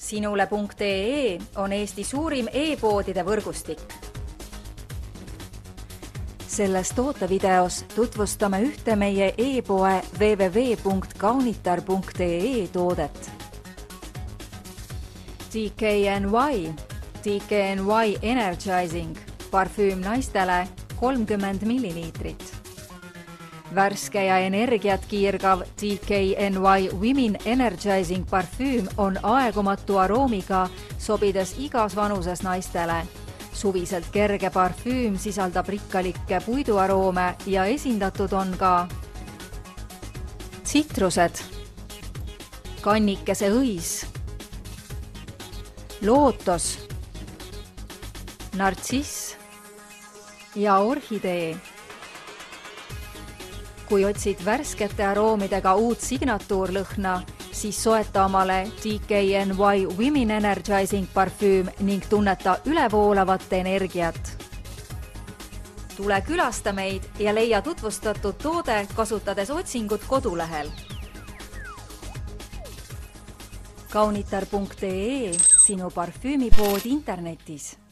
Sinule.ee on Eesti suurim e-poodide võrgustik. Selles tootevideos tutvustame ühte meie e-poe www.kaunitar.ee toodet. DKNY Energizing parfüüm naistele 30 milliliitrit. Värske ja energiat kiirgav DKNY Women Energizing parfüüm on aegumatu aroomiga, sobides igas vanuses naistele. Suviselt kerge parfüüm sisaldab rikkalikke puiduaroome ja esindatud on ka tsitrused, kannikese õis, lootos, nartsiss ja orhidee. Kui otsid värskete aroomidega uut signatuurlõhna, siis soeta omale DKNY Women Energizing parfüüm ning tunneta ülevoolavat energiat. Tule külasta meid ja leia tutvustatud toode kasutades otsingut kodulehel. Kaunitar.ee, sinu parfüümipood internetis.